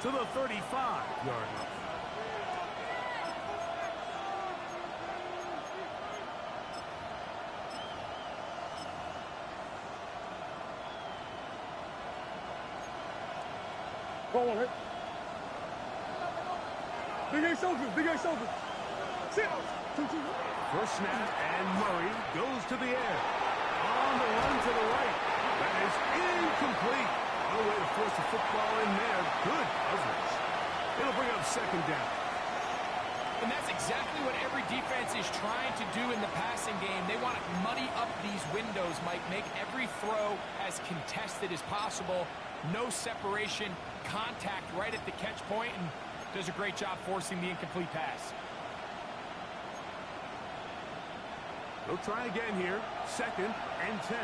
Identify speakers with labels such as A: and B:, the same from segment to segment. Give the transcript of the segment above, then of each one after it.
A: to the 35-yard line.
B: Ball on it. Big A soldiers, big A soldiers. Sit. 2-2.
A: First snap, and Murray goes to the air. On the run to the right. That is incomplete. No way to force the football in there. Good coverage. It'll bring up second down.
C: And that's exactly what every defense is trying to do in the passing game. They want to muddy up these windows, Mike, make every throw as contested as possible. No separation, contact right at the catch point, and does a great job forcing the incomplete pass.
A: They'll try again here. 2nd and 10.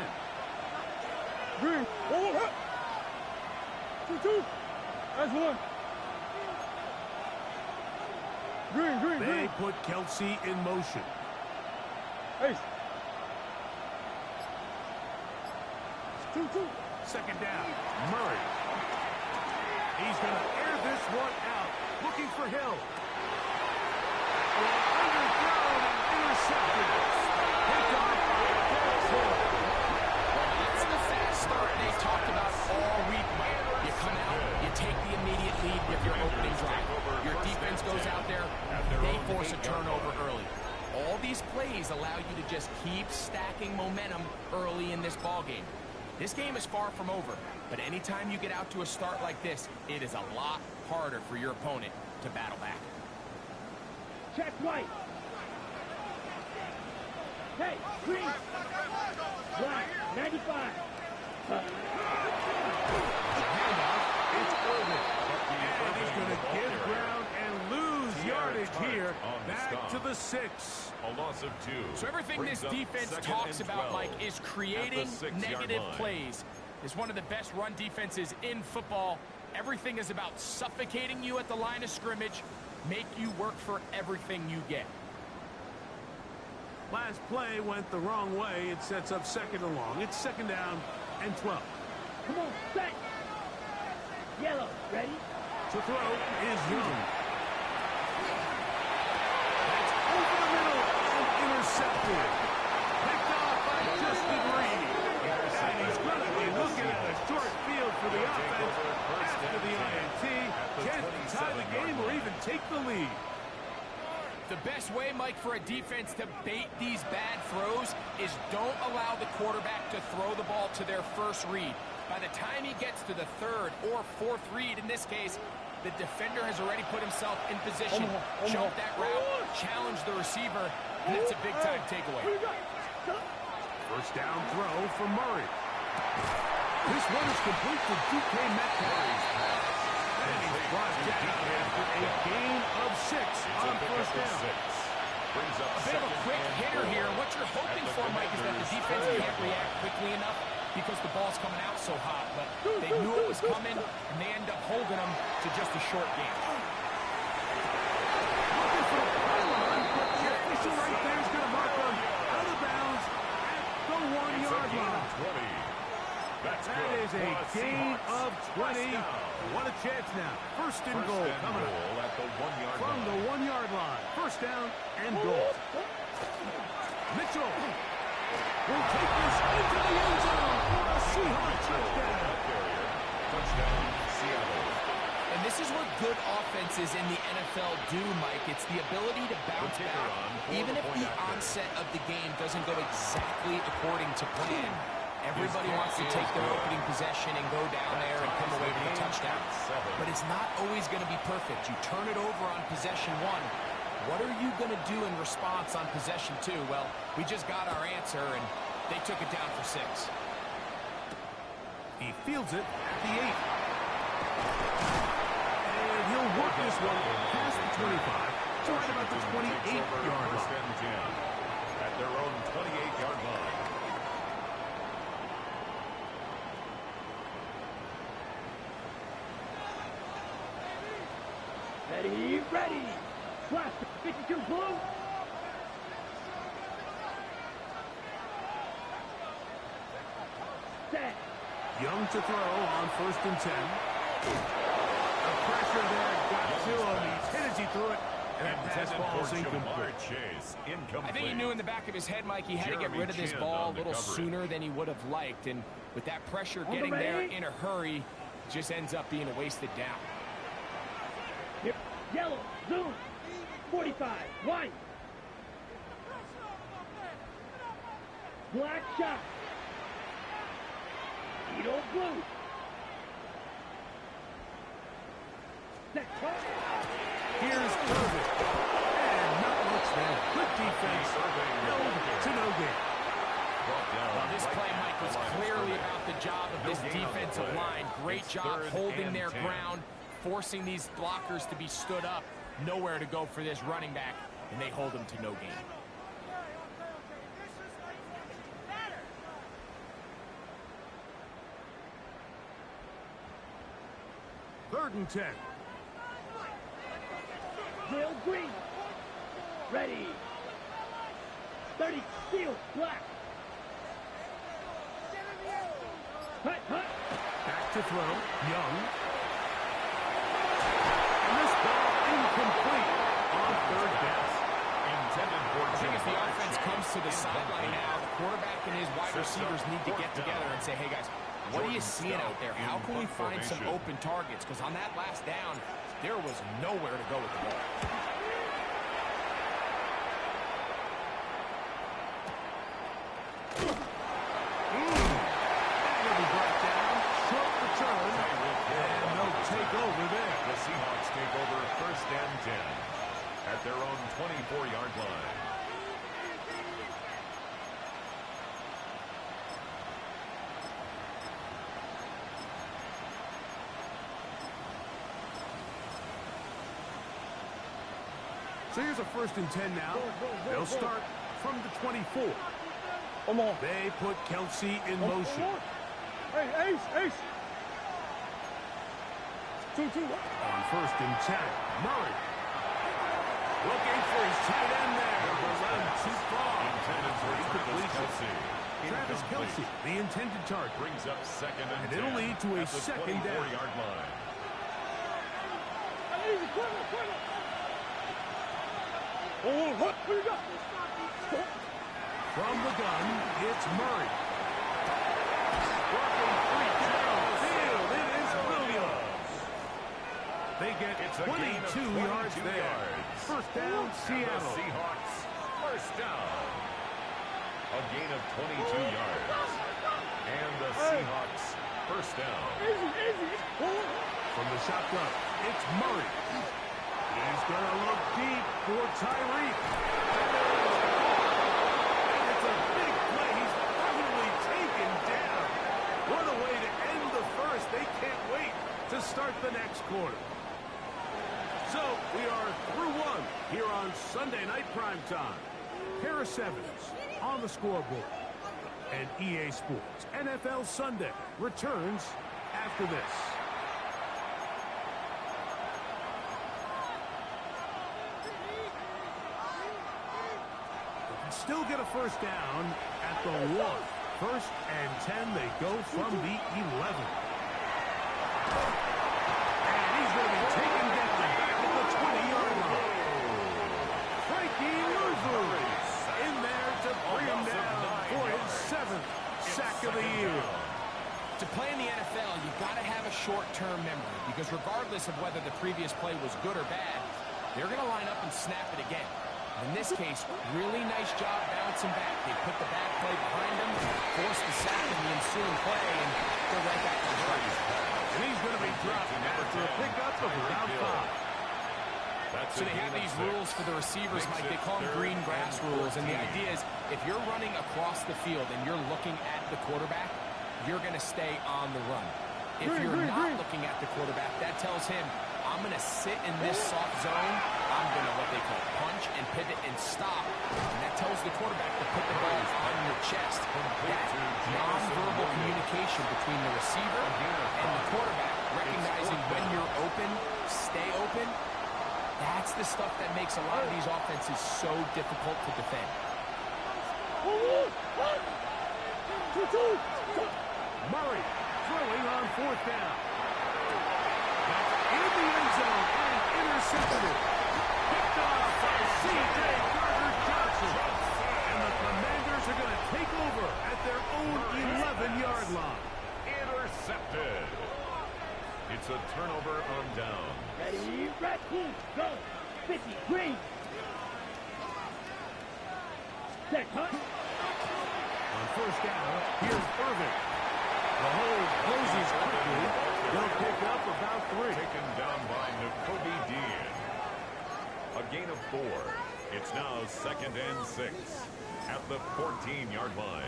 B: Green. Ball up. 2-2. That's one. Green.
A: They put Kelsey in motion.
B: Ace. 2-2.
A: Second down. Murray. He's going to air this one out. Looking for Hill. Underthrown and intercepted. Picked off by Hill.
C: That's the fast start they talked about all week. You come out, you take the immediate lead with your opening drive. Your defense goes out there, they force a turnover early. All these plays allow you to just keep stacking momentum early in this ball game. This game is far from over, but anytime you get out to a start like this, it is a lot harder for your opponent to battle back.
B: Check right. Hey, green. Right, 95.
A: It's Irvin. And he's going to give ground and lose yardage here. Back to the 6.
D: A loss of 2.
C: So everything this defense talks about, Mike, is creating negative plays. It's one of the best run defenses in football. Everything is about suffocating you at the line of scrimmage, make you work for everything you get.
A: Last play went the wrong way. It sets up 2nd and long. It's 2nd down and 12.
B: Come on, set. Yellow, ready?
A: To throw is Young. That's over the middle and intercepted. Picked off by Justin Reed. And he's going to be looking at a short field for the offense after the INT. Can't tie the game or even take the lead.
C: The best way, Mike, for a defense to bait these bad throws is don't allow the quarterback to throw the ball to their first read. By the time he gets to the 3rd or 4th read, in this case, the defender has already put himself in position, jumped that route, challenged the receiver, and that's a big-time takeaway.
A: First down throw for Murray. This one is complete to DK Metcalf. And he's brought down after a gain of 6 on first down.
C: A bit of a quick hitter here. What you're hoping for, Mike, is that the defense can't react quickly enough because the ball's coming out so hot. But they knew it was coming, and they end up holding them to just a short game.
A: Looking for the pylon, but the official right there is going to mark them out of bounds at the 1-yard line. That is a gain of 20. What a chance now. First and goal coming up
D: at the 1-yard
A: from
D: line.
A: the 1-yard line. First down and goal. Mitchell will take this into the end zone for a Seahawks touchdown.
D: Touchdown, Seattle.
C: And this is what good offenses in the NFL do, Mike. It's the ability to bounce back, even if the onset of the game doesn't go exactly according to plan. Everybody wants to take their opening possession and go down there and come away with a touchdown. But it's not always going to be perfect. You turn it over on possession 1. What are you going to do in response on possession 2? Well, we just got our answer, and they took it down for 6.
A: He fields it at the 8. And he'll work this one past the 25 to right about the 28-yard line.
D: At their own 28-yard line.
B: Ready. Flash, 52 blue. Set.
A: Young to throw on 1st and 10. The pressure threw it. And that ball's incomplete.
D: Chase, incomplete.
C: I think he knew in the back of his head, Mike, he had to get rid of this ball a little sooner than he would have liked. And with that pressure getting there in a hurry, it just ends up being a wasted down.
B: Yep. Yellow, zoom, 45, white. Black shot. Edo blue.
A: Here's Irvin. And not much there. Good defense. Held to no gain.
C: Well, this play, Mike, was clearly about the job of this defensive line. Great job holding their ground, forcing these blockers to be stood up. Nowhere to go for this running back, and they hold him to no gain.
A: Third and 10.
B: Real green. Ready. 30, steel, black. Hut, hut.
A: Back to throw. Young. And this ball incomplete on third down.
D: Intended for
C: I think as the offense comes to the sideline now, the quarterback and his wide receivers need to get together and say, hey, guys, what are you seeing out there? How can we find some open targets? Because on that last down, there was nowhere to go with the ball.
A: That'll be brought down. Short return. And they'll take over there.
D: The Seahawks take over first and 10 at their own 24-yard line.
A: So here's a first and 10 now. They'll start from the 24.
B: Come on.
A: They put Kelsey in motion.
B: Hey, ace. 2-2.
A: On first and 10, Murray. Looking for his tight end there. Run too far.
D: Intended for Travis Kelsey.
A: Travis Kelsey, the intended target.
D: Brings up second and 10.
A: It'll lead to a
D: at the
A: second down.
D: 24-yard line.
A: From the gun, it's Murray. Working free downfield. It is Williams. They get 22 yards there. First down, Seattle.
D: The Seahawks, first down. A gain of 22 yards. And the Seahawks, first down.
A: From the shotgun, it's Murray. He's going to look deep for Tyreek. And it's a big play. He's finally taken down. What a way to end the first. They can't wait to start the next quarter. So we are through one here on Sunday Night Primetime. Pair of sevens on the scoreboard. And EA Sports NFL Sunday returns after this. Still get a first down at the 1. First and 10, they go from the 11. And he's going to be taken down back at the 20-yard line. Frankie Luvu in there to bring him down for his 7th sack of the year.
C: To play in the NFL, you've got to have a short-term memory because regardless of whether the previous play was good or bad, they're going to line up and snap it again. In this case, really nice job bouncing back. They put the bad play behind them, forced the sack in the ensuing play, and they're right back on track.
A: And he's going to be dropped after a pickup of around 5.
C: So they have these rules for the receivers, Mike. They call them green grass rules. And the idea is if you're running across the field and you're looking at the quarterback, you're going to stay on the run. If you're not looking at the quarterback, that tells him, I'm going to sit in this soft zone. I'm going to what they call punch and pivot and stop. And that tells the quarterback to put the ball on your chest. That nonverbal communication between the receiver and the quarterback, recognizing when you're open, stay open, that's the stuff that makes a lot of these offenses so difficult to defend.
A: Murray throwing on fourth down. In the end zone and intercepted it.
D: over on down.
B: Ready, red team, go. 50, green. Set, hut.
A: On first down, here's Irvin. The hold closes quickly. They'll pick up about 3.
D: Taken down by Nakobe Dean. A gain of 4. It's now 2nd and 6 at the 14-yard line.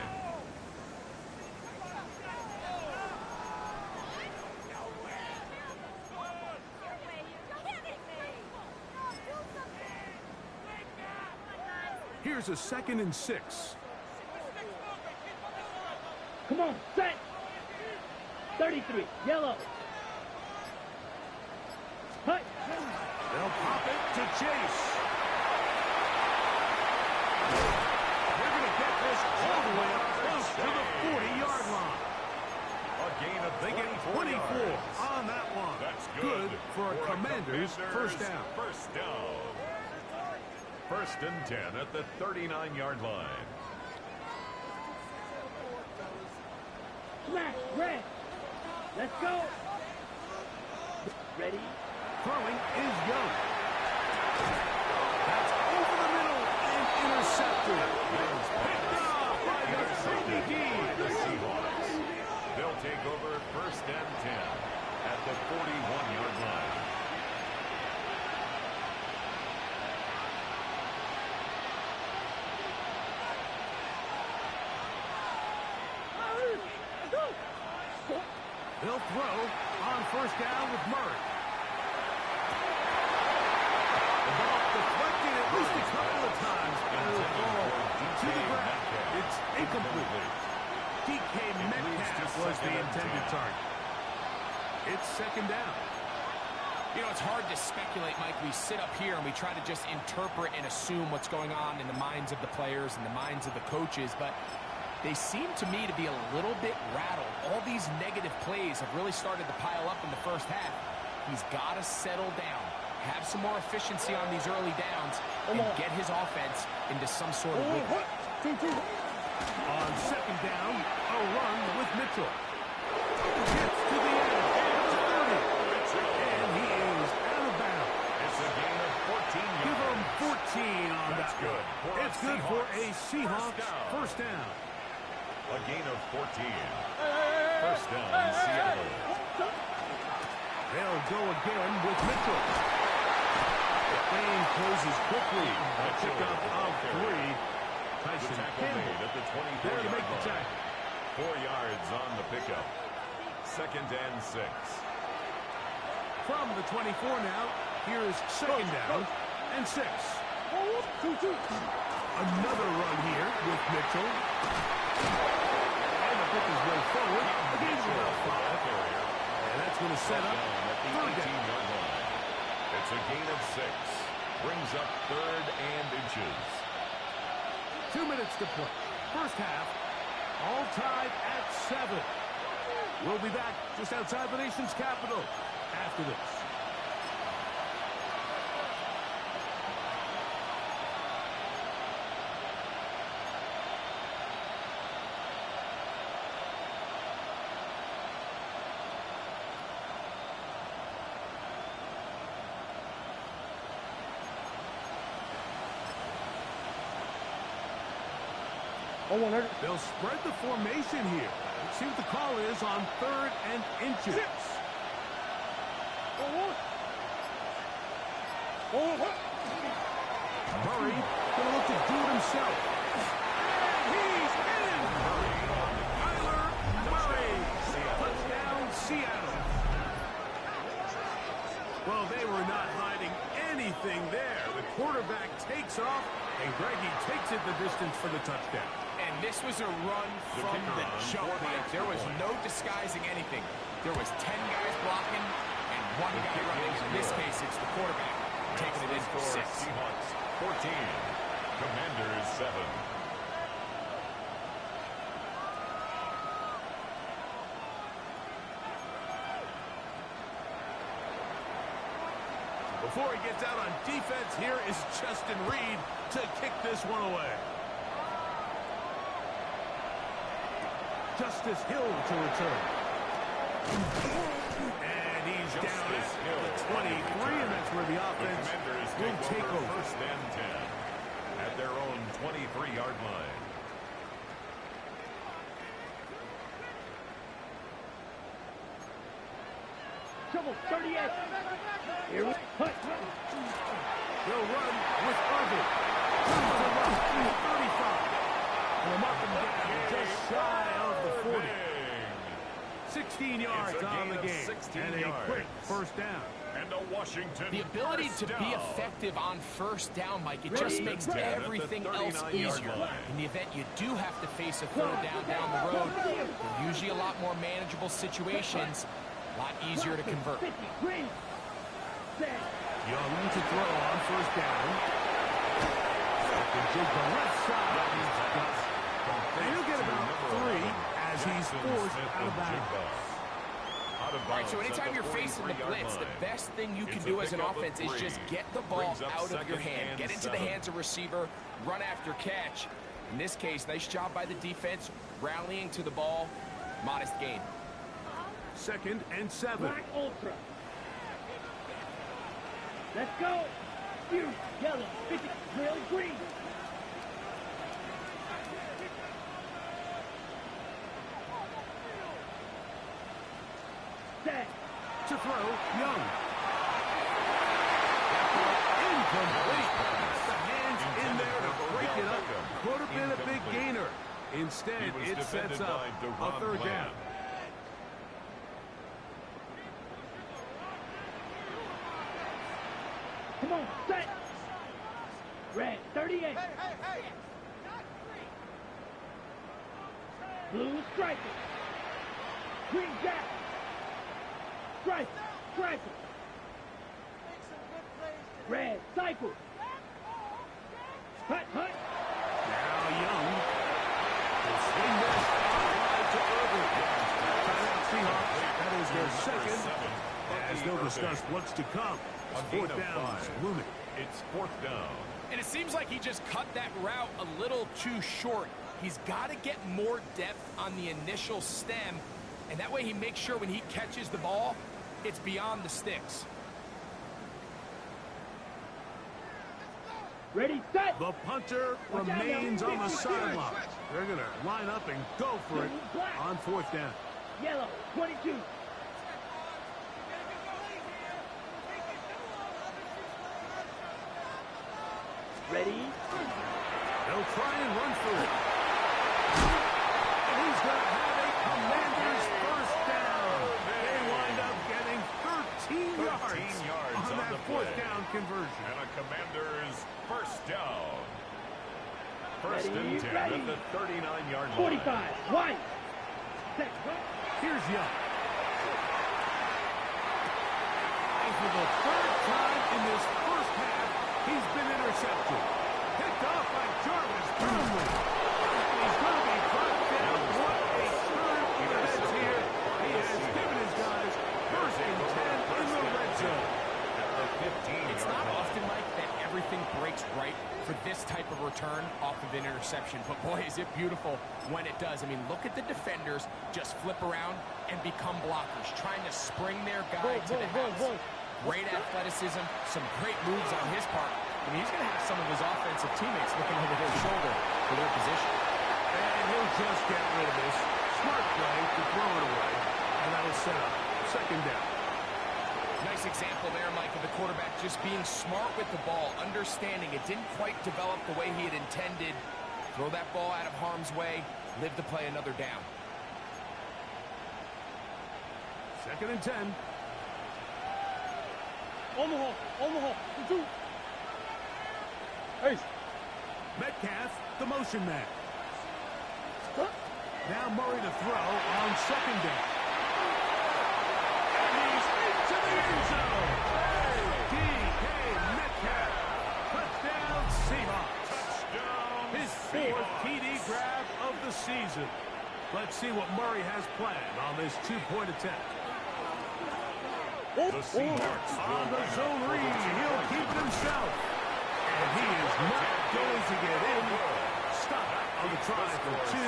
A: Here's a 2nd and 6.
B: Come on, set. 33, yellow. Hut.
A: They'll pop it to Chase. They're going to get this all the way up close to the 40-yard line.
D: A gain of
A: They get 24 on that one.
D: That's good
A: for a Commanders first down.
D: First down. 1st and 10 at the 39-yard line.
B: Smash, red. Let's go. Ready.
A: Throwing is Young. That's over the middle and intercepted. Picked off by Nakobe Dean.
D: The Seahawks. They'll take over 1st and 10 at the 41-yard line.
A: They'll throw on first down with Murray. The ball deflected at least a couple of times. And the ball to the ground. It's incomplete. DK Metcalf was the intended target. It's 2nd down.
C: You know, it's hard to speculate, Mike. We sit up here and we try to just interpret and assume what's going on in the minds of the players and the minds of the coaches, but they seem to me to be a little bit rattled. All these negative plays have really started to pile up in the first half. He's got to settle down, have some more efficiency on these early downs, and get his offense into some sort of rhythm.
A: On 2nd down, a run with Mitchell. Gets to the end. And he is out of bounds.
D: It's a gain of 14 yards.
A: Give him 14 on that.
D: Good.
A: It's good for a Seahawks first down.
D: A gain of 14. First down, Seattle.
A: They'll go again with Mitchell. The lane closes quickly. A pickup of 3. Tyson Campbell
D: at the 24
A: there to make the
D: line.
A: tackle.
D: 4 yards on the pickup. 2nd and 6.
A: From the 24 now, here's 2nd down and 6. Another run here with Mitchell. And the pick is way forward. The game's about 5. And that's going to set up
D: at the
A: 3rd down.
D: 18-yard line. It's a gain of 6. Brings up 3rd and inches.
A: 2 minutes to play. First half, all tied at 7. We'll be back just outside the nation's capital after this. They'll spread the formation here. Let's see what the call is on 3rd and inches. Murray going to look to do it himself. And he's in! Kyler Murray. Touchdown, Seattle. Well, they were not hiding anything there. The quarterback takes off, and Greggy takes it the distance for the touchdown.
C: And this was a run from the jump, Mike. There was no disguising anything. There was 10 guys blocking and 1 guy running. In this case, it's the quarterback taking it in for 6.
D: Seahawks 14. Commanders 7.
A: Before he gets out on defense, here is Justin Reed to kick this one away. Justice Hill to return. And he's down at the 23, and that's where the offense will take over.
D: First and 10 at their own 23-yard line.
B: Trouble, 38. Here we go.
A: They'll run with Irvin. 35. And them up and down, just shy of the 40. 16 yards on the game. And a quick first down.
D: And a Washington
C: The ability to be effective on first down, Mike, it just makes everything else easier. In the event you do have to face a third down the road, they're usually a lot more manageable situations, a lot easier to convert.
A: Young to throw on first down. Jig the left side. He'll get about 3 as he's forced out of bounds.
C: All right, so anytime you're facing the blitz, the best thing you can do as an offense is just get the ball out of your hand, get into the hands of receiver, run after catch. In this case, nice job by the defense, rallying to the ball, modest gain.
A: 2nd and 7.
B: Black Ultra. Let's go. Blue, yellow, 50, real green. Set.
A: To throw, Young. Incomplete. The hands in there to break it up. Could have been a big gainer. Instead, it sets up a third down.
B: Come on, set. Red, 38. Blue striker. Green jack. Striker, striker. Red, cycle. Hut, hut.
A: Now Young will swing this outside to Irvin. Timeout Seahawks. That is their second. As they'll discuss what's to come. Fourth down is looming.
D: It's 4th down.
C: And it seems like he just cut that route a little too short. He's got to get more depth on the initial stem, and that way he makes sure when he catches the ball, it's beyond the sticks.
B: Ready, set.
A: The punter remains on the sideline. They're going to line up and go for it on 4th down.
B: Yellow, 22. Ready?
A: They'll try and run for it. And he's going to have a Commander's first down. They wind up getting 13 yards on that 4th down conversion.
D: And a Commander's first down. First
B: Ready,
D: and 10
B: ready.
D: at the 39-yard line.
B: 45, white. Set, go.
A: Here's Young. And for the 3rd time in this first half, he's been intercepted. Picked off by Jarvis Brownlee. He's going to be brought down. What a turn of the heads here. He has given his guys 1st and 10 in the red zone.
D: At the 15-yard
C: It's not
D: line.
C: often, Mike, that everything breaks right for this type of return off of an interception. But boy, is it beautiful when it does. I mean, look at the defenders just flip around and become blockers, trying to spring their guy to the house. Great athleticism, some great moves on his part. I mean, he's going to have some of his offensive teammates looking over their shoulder for their position.
A: And he'll just get rid of this. Smart play to throw it away. And that'll set up 2nd down.
C: Nice example there, Mike, of the quarterback just being smart with the ball, understanding it didn't quite develop the way he had intended. Throw that ball out of harm's way, live to play another down.
A: 2nd and 10.
B: Omaha, 2. Hey.
A: Metcalf, the motion man. Now Murray to throw on 2nd down. And he's into the end zone. D.K. Metcalf. Touchdown Seahawks.
D: Touchdown
A: His 4th TD grab of the season. Let's see what Murray has planned on this 2-point attempt.
D: The Seahawks
A: On the zone read, he'll keep it himself. And he is not going to get in. Stop on the try for 2.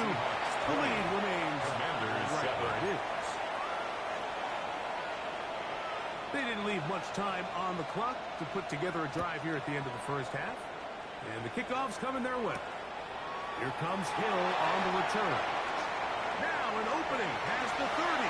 A: The lead remains right where it is. leave much time on the clock to put together a drive here at the end of the first half. And the kickoff's coming their way. Here comes Hill on the return. Now an opening past the 30.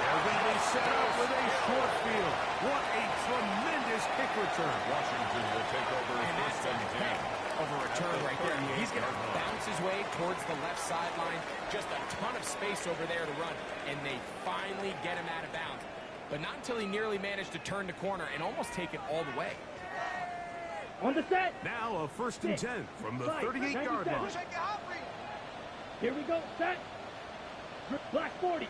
A: They're going to be set up with a short field. What a tremendous kick return.
D: Washington will take over first and 10.
C: Of a return right there. He's going to bounce his way towards the left sideline. Just a ton of space over there to run. And they finally get him out of bounds. But not until he nearly managed to turn the corner and almost take it all the way.
B: On the set.
A: Now a first and 10 from the 38-yard line.
B: Here we go. Set. Black 40.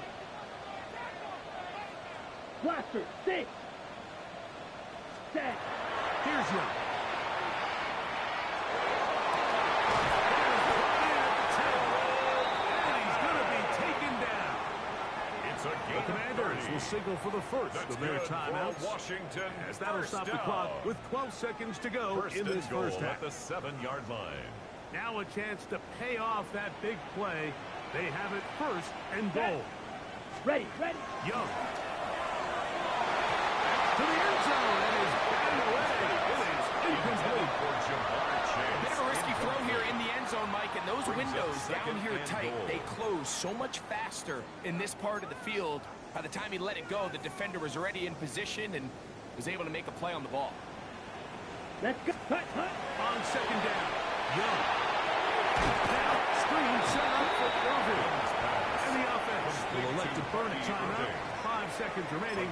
B: Blaster. 6. Set.
A: Here's Young. The Commanders will signal for the first of their timeouts.
D: Washington,
A: as that'll stop the clock with 12 seconds to go in this first half.
D: At the 7-yard line.
A: Now a chance to pay off that big play. They have it first and goal.
B: Ready, ready.
A: Young. To the end zone and is batted away. It is incomplete.
C: A bit of a risky throw here in the end zone, Mike, and those windows down here tight, they close so much faster in this part of the field. By the time he let it go, the defender was already in position and was able to make a play on the ball.
B: Let's go. Cut, cut.
A: On second down, Young. Now, screen set up for Irvin. And the offense will elect to burn a timeout. 5 seconds remaining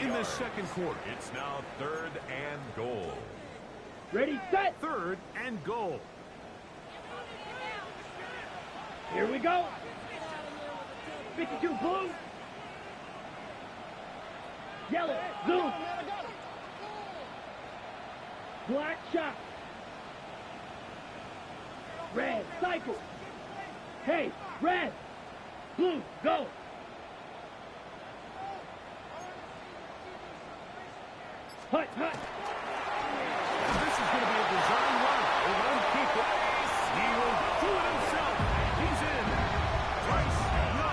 A: in the second quarter.
D: It's now 3rd and goal.
B: Ready, set.
A: 3rd and goal.
B: Here we go. 52 blue. Yellow, zoom. Black shot. Red, cycle. Hey, red. Blue, go. Hut, hut.
A: This is going to be a design run. They won't keep it. He will do it himself. He's in. Twice. No.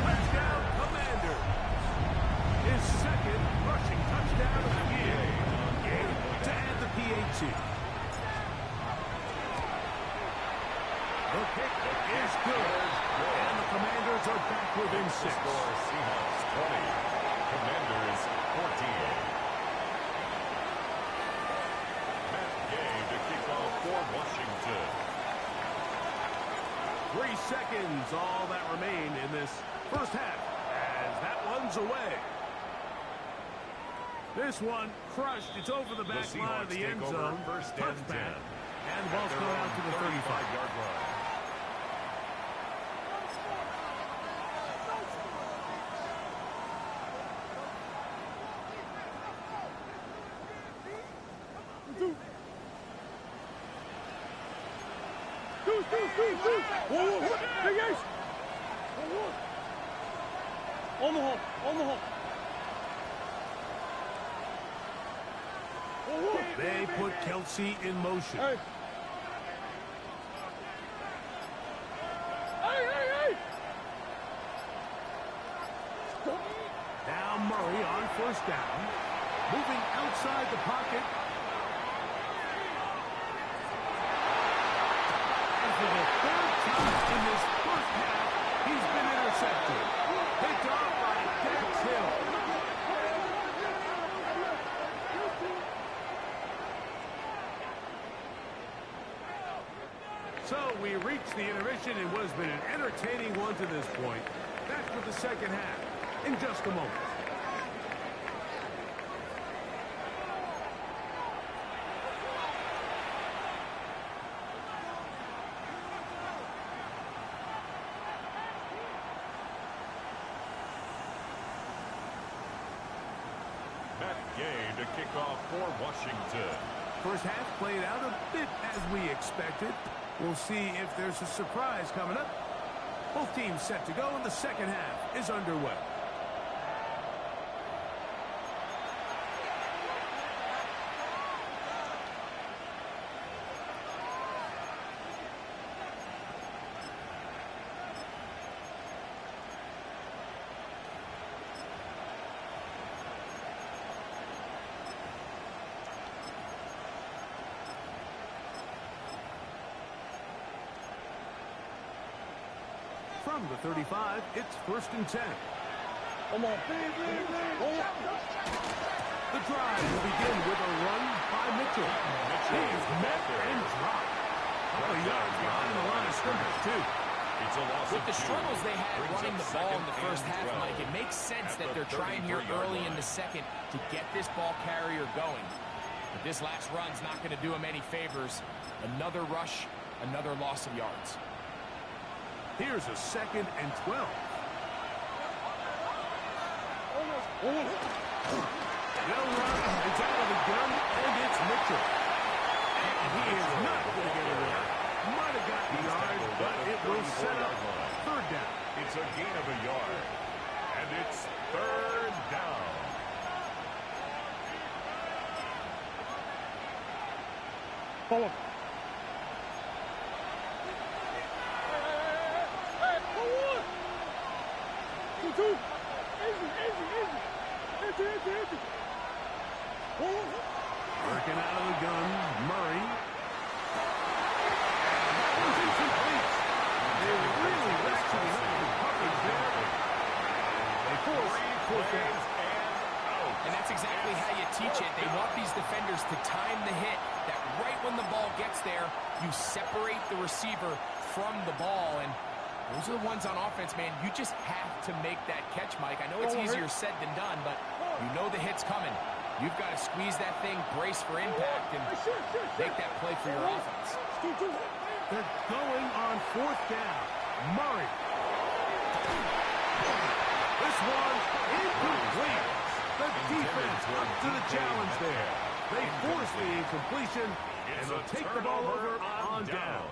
A: Touchdown, Commander. His second rushing touchdown of the year. To add the PAT. The kick is good. And the Commanders are back within 6.
D: Seahawks 20. Commanders 14. Washington.
A: 3 seconds, all that remain in this first half as that one's away. This one crushed. It's over the back line of the end zone.
D: First and 10.
A: And ball's going out to the 35-yard line.
B: On the hole, on the hole.
A: They put Kelsey in motion.
B: Hey. Hey.
A: Now Murray on first down. Moving outside the pocket. And for the 3rd time in this first half, he's been intercepted. Picked off by Dax Hill. So we reached the intermission in what has been an entertaining one to this point. Back for the second half in just a moment.
D: Gay to kick off for Washington.
A: First half played out a bit as we expected. We'll see if there's a surprise coming up. Both teams set to go, and the second half is underway. From the 35, it's 1st and 10.
B: Come on.
A: The drive will begin with a run by Mitchell. He's met and dropped. A couple of yards behind the line of scrimmage, too.
D: It's a loss
C: With
D: of
C: the
D: 2.
C: struggles they had
D: Brings
C: running
D: up
C: the ball in the
D: 2nd
C: first
D: and
C: half,
D: 12.
C: Mike, it makes sense
D: At
C: that
D: the
C: they're trying here
D: 33-yard
C: early in
D: line.
C: the second to get this ball carrier going. But this last run's not going to do him any favors. Another rush, another loss of yards.
A: Here's a 2nd and 12. They'll run. It's out of the gun, and it's Mitchell. And he is not going to get away. Might have gotten yards, but it will set up 3rd down.
D: It's a gain of a yard. And it's 3rd down.
B: Follow. Two. Easy.
A: Working out of the gun, Murray. That was incomplete. They really ratcheted up the coverage there. They force 4th down.
C: And that's exactly how you teach it. They want these defenders to time the hit, that right when the ball gets there, you separate the receiver from the ball. And those are the ones on offense, man. You just have to make that catch, Mike. I know it's easier said than done, but you know the hit's coming. You've got to squeeze that thing, brace for impact, and make that play for your offense.
A: They're going on 4th down. Murray. This one incomplete. The defense up to the challenge there. They force the incompletion, and they'll take the ball over on down.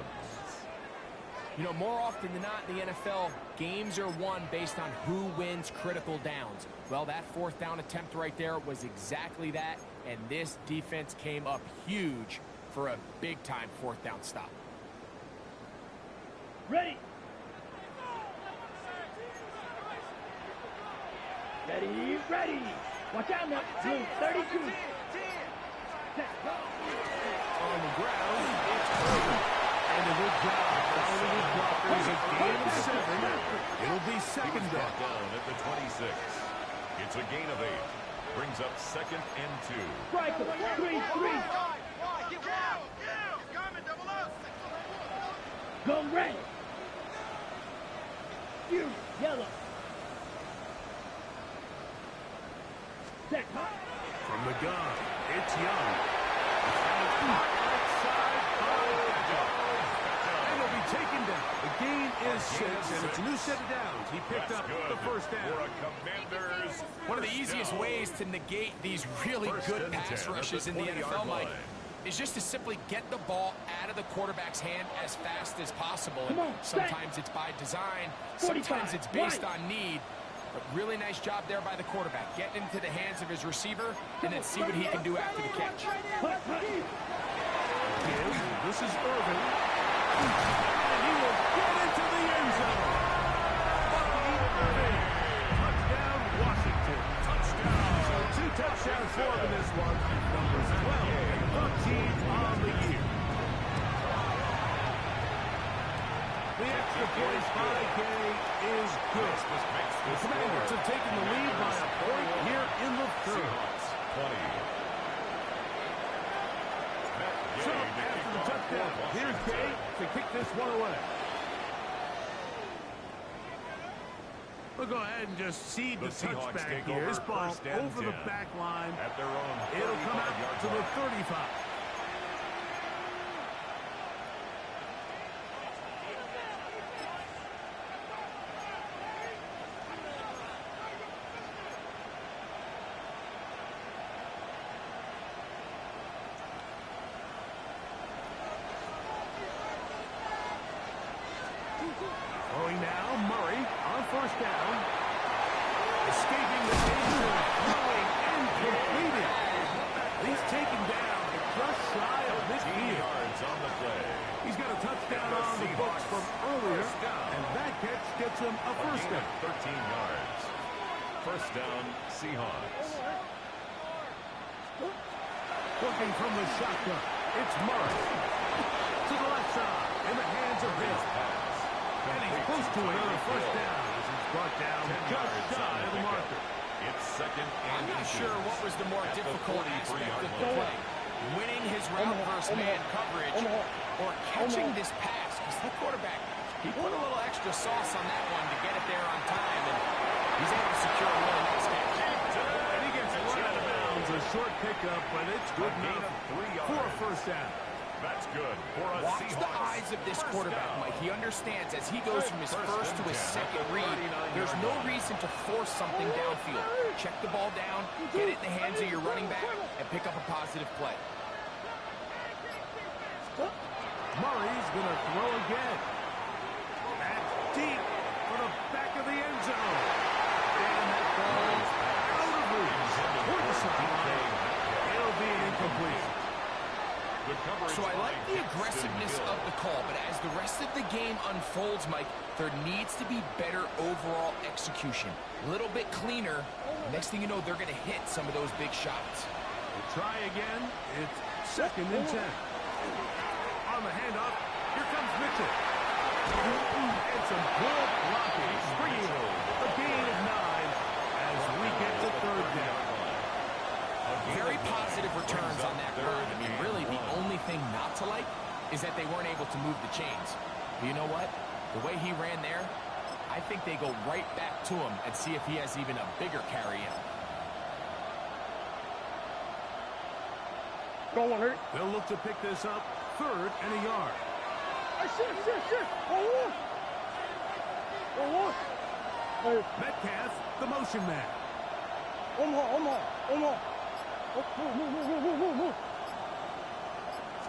C: You know, more often than not in the NFL, games are won based on who wins critical downs. Well, that 4th down attempt right there was exactly that, and this defense came up huge for a big-time 4th down stop.
B: Ready. Watch out now. 32.
A: On the ground, it's Irvin. And a good job following his blockers. A gain of 7. It'll be 2nd down.
D: Down at the 26. It's a gain of 8. Brings up 2nd and 2.
B: Strike him. 3. Go red. You yellow. Set hot.
A: From the gun, it's Young. Outside by Beckham. And he'll be taken down. The gain is 6, and it's a new set of downs. He picked up the 1st down.
D: For a Commanders.
C: One of the easiest ways to negate these really good pass rushes in the NFL, Mike, is just to simply get the ball out of the quarterback's hand as fast as possible. And sometimes it's by design, sometimes it's based on need. But really nice job there by the quarterback. Getting into the hands of his receiver and then see what he can do after the catch.
A: This is Irvin. And he will get into the end zone. Irvin. Touchdown, Washington. Touchdown. So 2 touchdowns for him in this one. Numbers 12 and 13 on the year. The extra point by Gay is good. The Commanders have taken the lead by a point here in the 3rd.
D: 20.
A: So after the touchdown, here's Gay to kick this one away. We'll go ahead and just seed the touchback here. This ball over the back line.
D: At their own
A: It'll come out to the 35. Throwing now, Murray on 1st down. Escaping the danger, throwing and completed. He's taken down just shy of midfield.
D: Yards on the play.
A: He's got a touchdown on the books from earlier, and that catch gets him a 1st down.
D: 13 yards. 1st down, Seahawks.
A: Looking from the shotgun, it's Murray. To the left side, in the hands of Hill. And he's close to another first down as he's brought down just shy of the marker.
D: It's second and
C: I'm not sure what was the more difficult aspect of the play. Winning his route versus man coverage or catching this pass. Because that quarterback, he put a little extra sauce on that one to get it there on time. And he's able to secure a really nice catch.
A: And he gets run out of bounds. A short pickup, but it's good enough for a first down.
D: That's good for a
C: Watch the
D: Seahawks.
C: eyes of this quarterback, Mike. He understands as he goes from his first to his second read, there's no reason to force something downfield. Check the ball down, get it in the hands of your running back, and pick up a positive play.
A: Murray's going to throw again. That's deep for the back of the end zone. And that ball's out of reach. Toward the sideline. It'll be an incompletion.
C: So I like the aggressiveness of the call, but as the rest of the game unfolds, Mike, there needs to be better overall execution. A little bit cleaner. Next thing you know, they're going to hit some of those big shots.
A: We'll try again. It's second and 10. On the handoff, here comes Mitchell. And some good blocking. Springing a gain of 9 as we get to third down.
C: Very positive returns on that run. I mean, really, the only thing not to like is that they weren't able to move the chains. But you know what? The way he ran there, I think they go right back to him and see if he has even a bigger carry in.
B: Go on, hurt.
A: They'll look to pick this up, third and a yard.
B: Shit. Go on. Hey,
A: Metcalf, the motion man.
B: one more.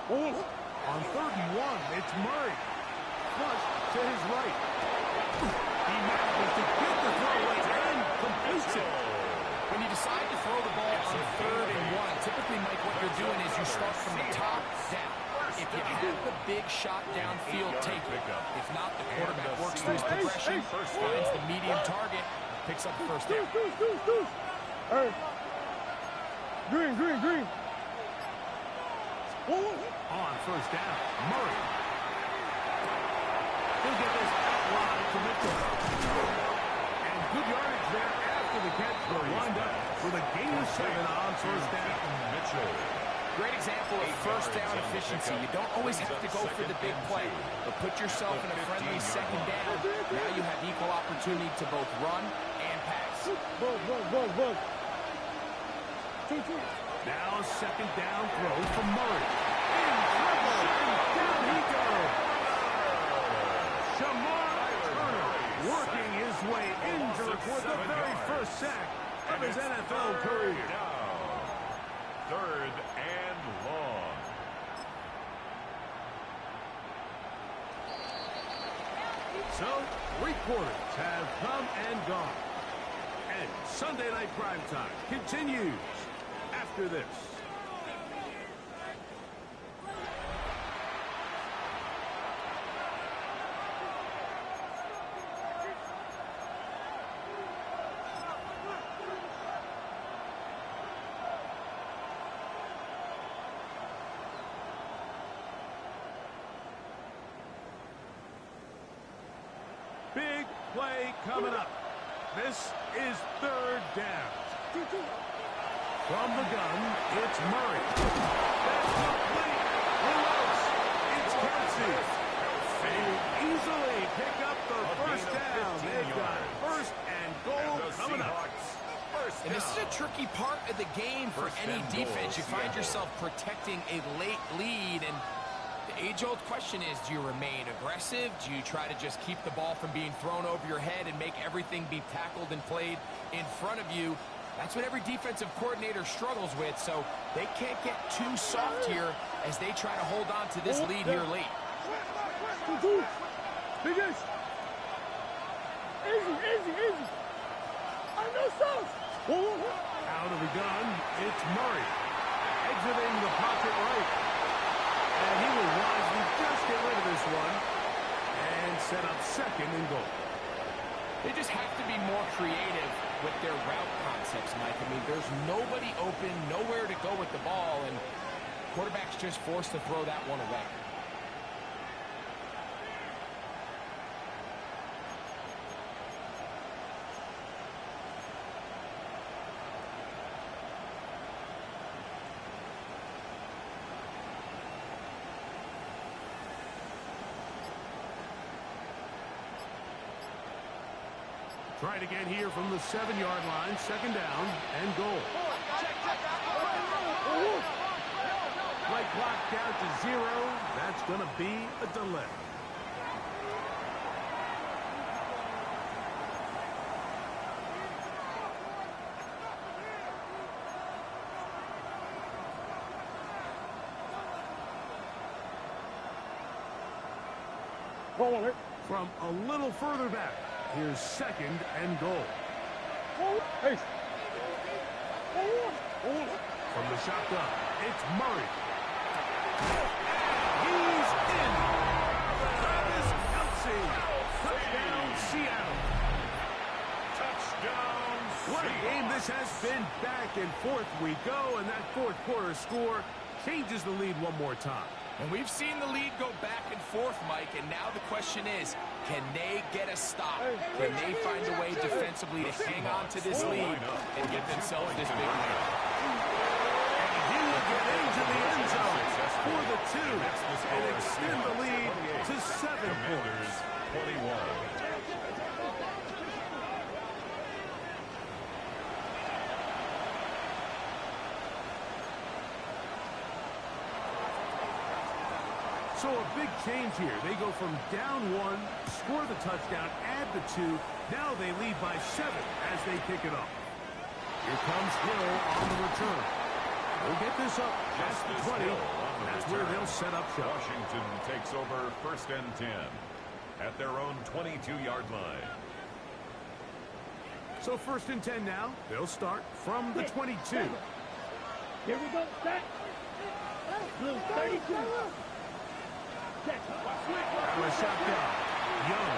B: Move.
A: On third and 1, it's Murray. Flush to his right. He manages to get the throw and completes it.
C: When you decide to throw the ball on third and 1, typically, Mike, what you're doing is you start from the top down. If you have the big shot downfield, take it. If not, the quarterback works through his progression, finds the medium target, picks up the first down.
B: Hey. Green.
A: On first down, Murray. He'll get this out wide to Mitchell. And good yardage there after the catch. They'll wind up with a gain of 7 on first down.
D: Mitchell.
C: Great example of first down efficiency. You don't always have to go for the big play, but put yourself in a friendly second down. Now you have equal opportunity to both run and pass.
B: Bug. Two.
A: Now a second down throw from Murray. In trouble, and down he goes. Shamar Turner working his way into record the very first sack of his NFL career.
D: Third and long.
A: So, 3 quarters have come and gone. And Sunday Night Primetime continues after this. Big play coming up. This is third down. From the gun, it's Murray. That's complete. Close. It's Kelsey. They easily pick up the first down. They've got first and goal coming up.
C: And this is a tricky part of the game for any defense. You find yourself protecting a late lead, and the age-old question is, do you remain aggressive? Do you try to just keep the ball from being thrown over your head and make everything be tackled and played in front of you? That's what every defensive coordinator struggles with, so they can't get too soft here as they try to hold on to this lead here late.
B: Biggest. Easy. I know sauce.
A: Out of the gun, it's Murray. Exiting the pocket right. And he will wisely just get rid of this one and set up second and goal.
C: They just have to be more creative with their route concepts, Mike. I mean, there's nobody open, nowhere to go with the ball, and quarterback's just forced to throw that one away.
A: Try it again here from the 7-yard line. Second down and goal. Play clock down to 0. That's going to be a delay. From a little further back, here's second and goal.
B: Hey.
A: From the shotgun, it's Murray. He's in. Travis Kelce. Touchdown, Seattle.
D: Touchdown,
A: What a game this has been. Back and forth we go, and that fourth quarter score changes the lead one more time.
C: And we've seen the lead go back and forth, Mike, and now the question is, can they get a stop? Can they find a way defensively to hang on to this lead and get themselves this big lead?
A: And he will get into the end zone for the 2 and extend the lead to 7 points.
D: 21.
A: So a big change here. They go from down 1, score the touchdown, add the 2. Now they lead by 7 as they pick it up. Here comes Hill on the return. We'll get this up past the 20. That's where they'll set up shop.
D: Washington takes over first and 10 at their own 22-yard line.
A: So first and 10 now. They'll start from the 22.
B: Here we go. Set. Blue 32.
A: From a shotgun. Young.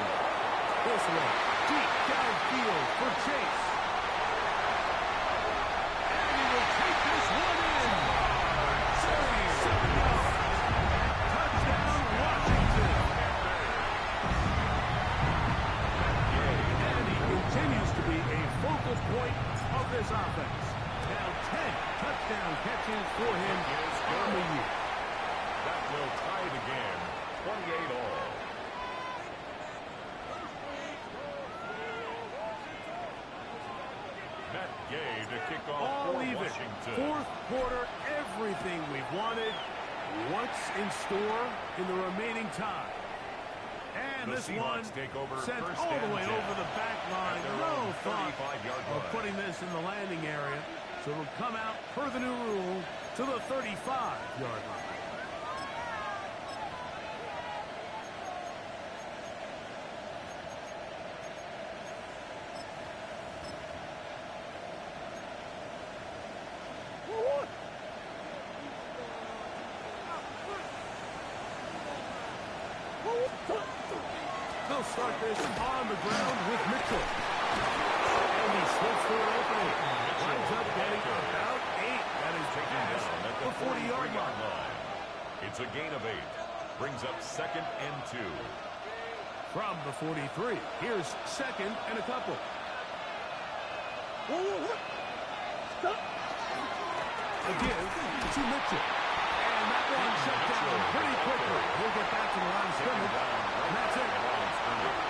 A: This way. Deep downfield for Chase. And he will take this one in. 77 yards. Touchdown, Washington. And he continues to be a focal point of this offense. Now 10 touchdown catches for him on the year.
D: That will tie the game. 28 all. Matt Gay to kick off
A: All
D: for
A: even.
D: Washington.
A: Fourth quarter, everything we've wanted. What's in store in the remaining time? And
D: The
A: this
D: Seahawks
A: one
D: take over
A: sent
D: first
A: all the
D: and
A: way
D: 10
A: over the back line.
D: at their
A: No
D: own
A: thought
D: 35-yard
A: of
D: line.
A: putting this in the landing area. So it'll come out per the new rule to the 35-yard line. They'll start this on the ground with Mitchell. And he slips through an opening. Winds up getting about 8. That is
D: Taken
A: pass
D: down at
A: the
D: the
A: 40-yard
D: 43-yard
A: line.
D: line. It's a gain of 8. Brings up second and 2.
A: From the 43, here's second and a couple. Again to Mitchell. And that one shut down pretty quickly. He'll get back to the line of scrimmage. And that's it.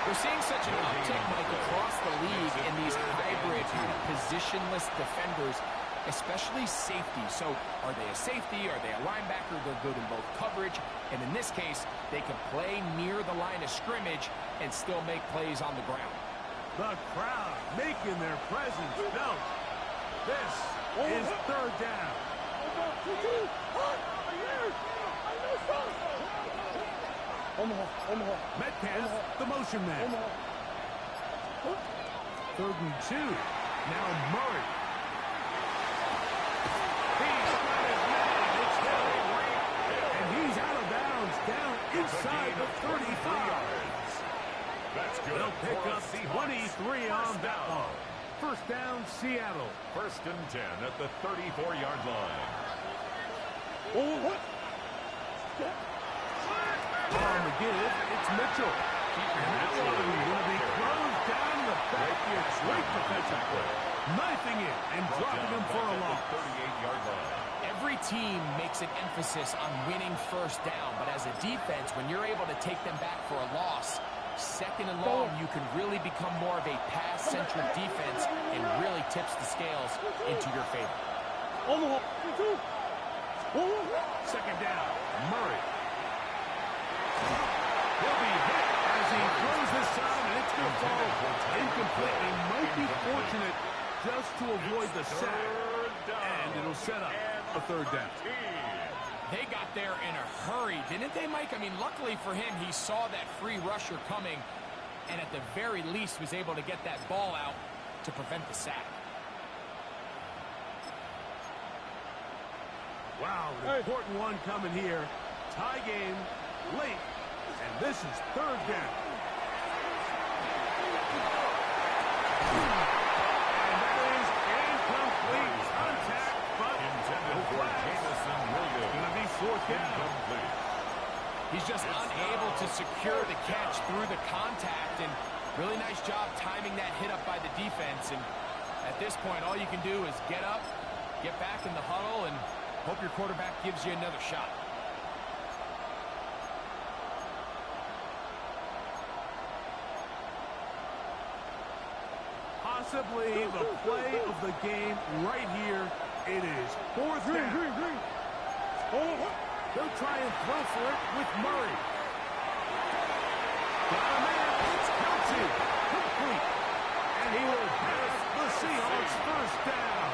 C: We're seeing such an uptick, Mike, across the league in these hybrid kind of positionless defenders, especially safety. So are they a safety? Are they a linebacker? They're good in both coverage. And in this case, they can play near the line of scrimmage and still make plays on the ground.
A: The crowd making their presence felt. This is third down. Metcalf, the motion man. Third and 2. Now Murray. He's got his man. It's Hill. And he's out of bounds down inside the 35.
D: That's good.
A: They'll pick
D: for
A: up
D: Seahawks.
A: 23 on that one. First down, Seattle.
D: First and 10 at the 34-yard line.
A: On the give, it's Mitchell. And that one will be closed down in the back. Great defensive play. Knifing it and dropping him for a loss.
D: 38-yard line.
C: Every team makes an emphasis on winning first down, but as a defense, when you're able to take them back for a loss, Second and long, you can really become more of a pass-centric defense and really tips the scales into your favor.
A: Second down, Murray. He'll be hit as he throws this time, and it's going to fall incomplete. He might be fortunate just to avoid the sack, and it'll set up a third down.
C: They got there in a hurry, didn't they, Mike? I mean, luckily for him, he saw that free rusher coming, and at the very least was able to get that ball out to prevent the sack.
A: Wow, an important one coming here. Tie game late, and this is third down. And that is incomplete contact, but intended for Jamison Williams. It's going to be fourth down.
C: He's just unable to secure the catch through the contact, and really nice job timing that hit up by the defense. And at this point, all you can do is get up, get back in the huddle, and hope your quarterback gives you another shot.
A: Possibly the play of the game right here. It is fourth down. They'll try and throw for it with Murray. Got a man. It's Kelsey. Complete. And he will pass the Seahawks first down.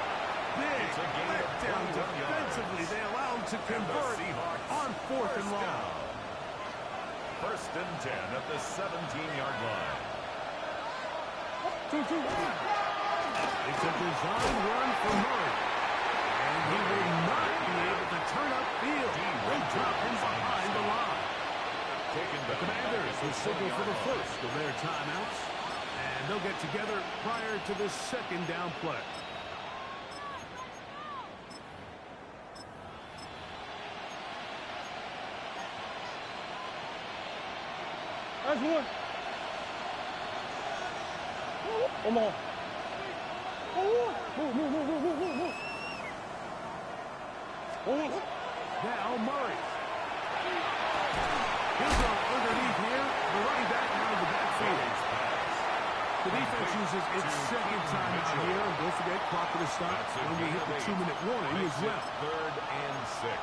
A: Big letdown defensively. They allow him to convert on fourth and long.
D: First and 10 at the 17-yard line.
A: It's a design run for Murray. And he will not be able to turn upfield. They drop him behind the line. The Commanders will signal for the first of their timeouts. And they'll get together prior to the second down play.
B: That's one. Come on. Move.
A: Now Murray. He'll go underneath here. The running back out of the backfield. The defense uses its second time out here. And don't forget, clock to the stop when we hit the 2-minute warning as well.
D: Third and 6.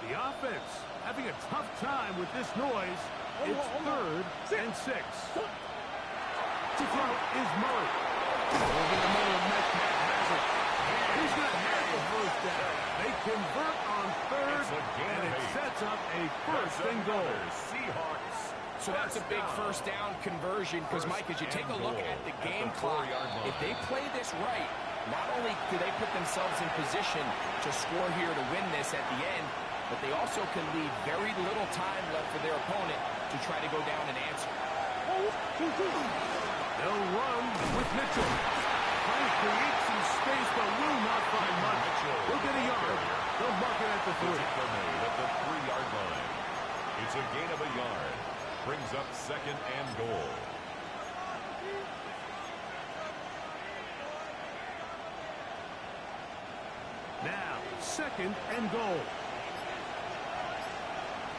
A: The offense having a tough time with this noise. It's third and 6. To throw is Murray. Over the middle of Metcalf has it. He's going to have the first down. They convert on third, and it sets up a first and goal.
D: Seahawks.
C: So that's a big first down conversion because, Mike, as you take a look at the game clock, if they play this right, not only do they put themselves in position to score here to win this at the end, but they also can leave very little time left for their opponent to try to go down and answer.
A: They'll run with Mitchell. Trying to create some space, but will not find much. He'll get a yard. They'll mark it at the 3.
D: At the 3-yard line. It's a gain of a yard. Brings up second and goal.
A: Now, second and goal.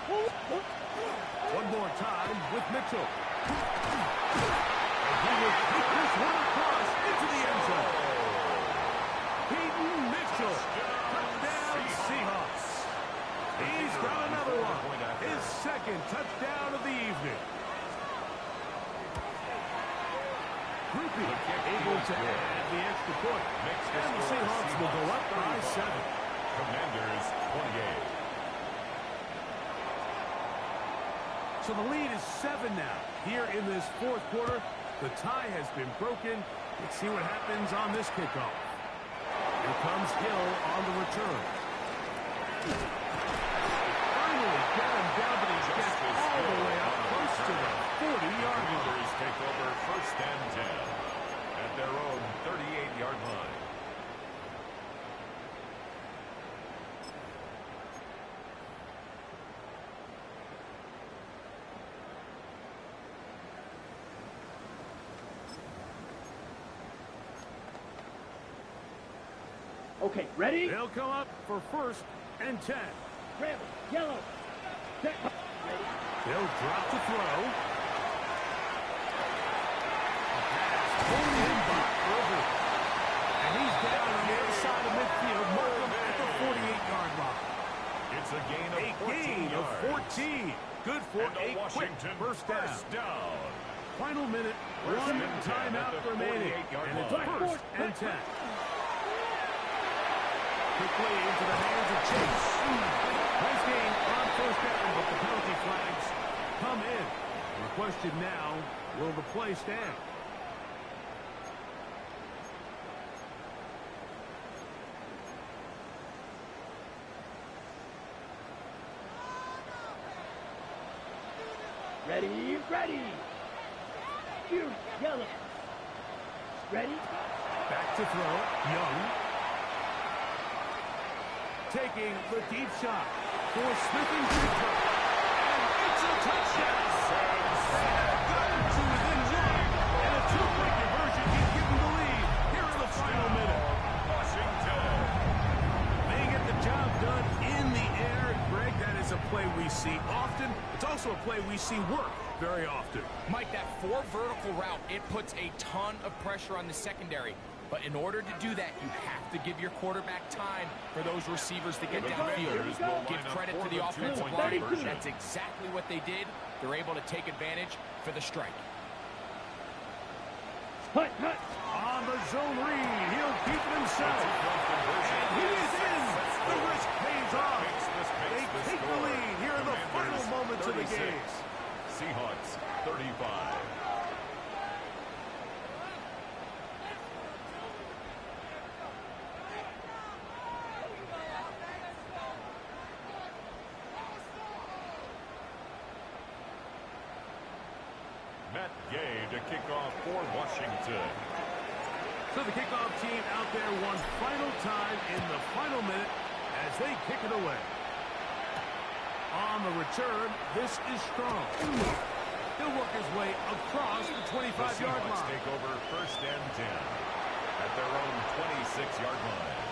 A: One more time with Mitchell. And he will kick this one across into the end zone. Peyton Mitchell. Touchdown Seahawks. He's got another one. His second touchdown of the evening. Groupie able to add the extra point. And the Seahawks will go up by 7.
D: Commanders 28.
A: So the lead is 7 now. Here in this fourth quarter, the tie has been broken. Let's see what happens on this kickoff. Here comes Hill on the return. Finally get him down, but he gets all the way up close to the 40-yard line.
D: Commanders take over first and 10 at their own 38-yard line.
B: Okay, ready?
A: They'll come up for 1st and 10.
B: Red, yellow. Set. Ready.
A: They'll drop to throw. A pass pulled in by Herbert. And he's down on the other side of midfield. Mark him at the 48-yard line.
D: It's a gain of 14
A: of
D: yards.
A: 14. Good for
D: And
A: a quick
D: Washington
A: first down. Final minute,
D: First
A: one
D: and 10
A: timeout
D: at the
A: remaining.
D: 48-yard
A: And it's
D: line.
A: 1st and 10. Quickly into the hands of Chase. Nice game on 1st down, but the penalty flags come in. The question now, will the play stand?
B: Ready, ready. You, yellow. Ready?
A: Back to throw. Young. Taking the deep shot for Smith and Jigba. And it's a touchdown. Got him to within one. And a two-point conversion can give him the lead here in the final minute.
D: Washington.
A: They get the job done in the air. Greg, that is a play we see often. It's also a play we see work very often.
C: Mike, that 4 vertical route, it puts a ton of pressure on the secondary. But in order to do that, you have to give your quarterback time for those receivers to get downfield. Give credit to the offensive line. That's exactly what they did. They're able to take advantage for the strike.
B: Hut, hut.
A: On the zone read, he'll keep it himself. And he is in. The risk pays off. They take the lead here in the final moments of the game.
D: Seahawks 35. Matt Gay to kick off for Washington.
A: So the kickoff team out there one final time in the final minute as they kick it away. On the return, this is Strong. He'll work his way across the 25-yard line.
D: Take over 1st and 10 at their own 26-yard line.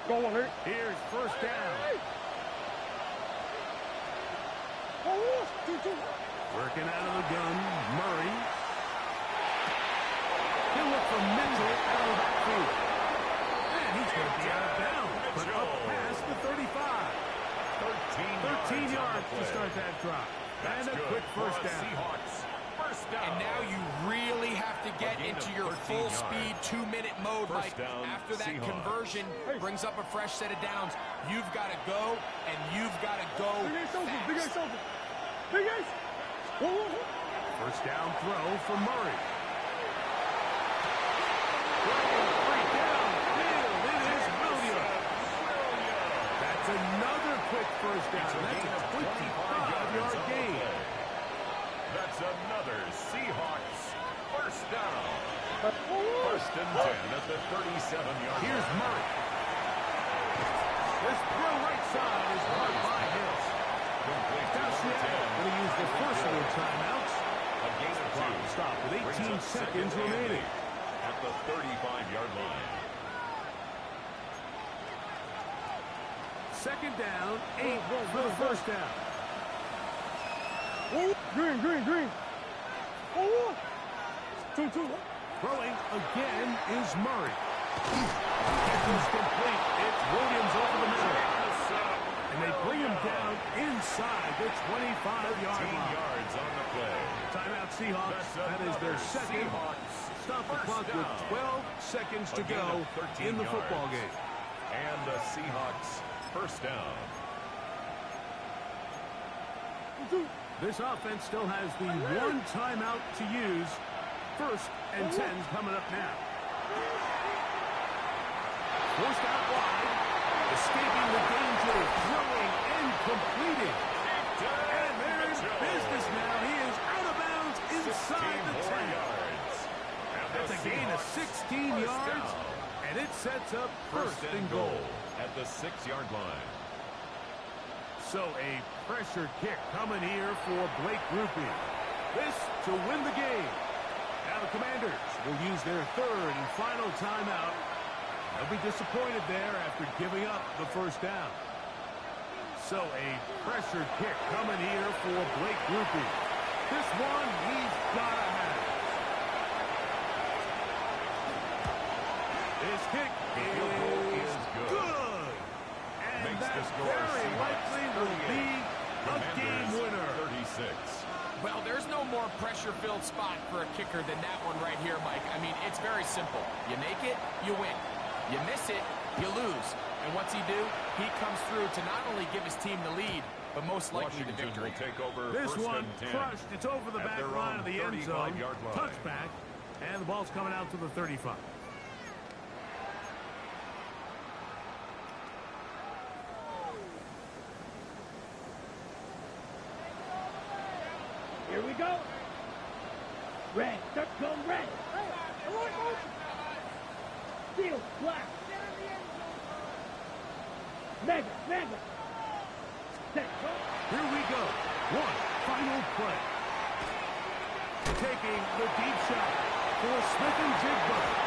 B: Go on, hurt.
A: Here's 1st down.
B: Oh,
A: Working out of the gun, Murray. He'll look for Mitchell out of the backfield. And he's going to be out of bounds, but up past the 35. 13 yards to start that drop. And a quick 1st down.
D: Seahawks, 1st down.
C: And now you really have to get into your full-speed 2-minute mode, Mike. After that conversion brings up a fresh set of downs, you've got to go, and you've got to go fast.
B: Big ace over. Big ace. Whoa.
A: 1st down throw for Murray. That's another quick 1st down. That's a 25-yard gain.
D: That's another Seahawks 1st down. 1st and 10 at the 37-yard line.
A: Here's Murray. This throw right side is caught by Hill. Now Seattle going to use the first of their timeouts.
D: A gain of 2.
A: Stop with 18 seconds remaining.
D: At the 35-yard line.
A: 2nd down, 8 for the 1st down.
B: Oh, green. Oh, 2.
A: Throwing again is Murray. It's complete. It's Williams over the middle. And they bring him down inside the 25-yard line.
D: Yards on the play.
A: Timeout Seahawks. That is their second. Stop the clock with 12 seconds to go in the football game.
D: And the Seahawks 1st down.
A: This offense still has the one timeout to use. 1st and 10 coming up now. Forced out wide. Escaping the danger. Throwing and completing. And they're in business now. He is out of bounds inside the 10. That's a gain of 16 yards. And it sets up 1st and goal.
D: At the 6-yard line.
A: So a pressure kick coming here for Blake Rupe. This to win the game. Now the Commanders will use their third and final timeout. They'll be disappointed there after giving up the first down. So a pressure kick coming here for Blake Rupe. This one he's got to have. This kick is good. And that very likely will be a game winner.
D: 36.
C: Well, there's no more pressure-filled spot for a kicker than that one right here, Mike. I mean, it's very simple. You make it, you win. You miss it, you lose. And what's he do? He comes through to not only give his team the lead, but most likely the
D: Washington
C: victory.
D: will take over
A: This
D: first
A: one
D: and 10
A: crushed. It's over the
D: at
A: back
D: their
A: line
D: own
A: of the end zone.
D: 35-yard line.
A: Touchback. And the ball's coming out to the 35.
B: Here we go. Red. Start going red. Steel. Black. Mega. Set.
A: Here we go. One final play. Taking the deep shot for Smith and Jigba.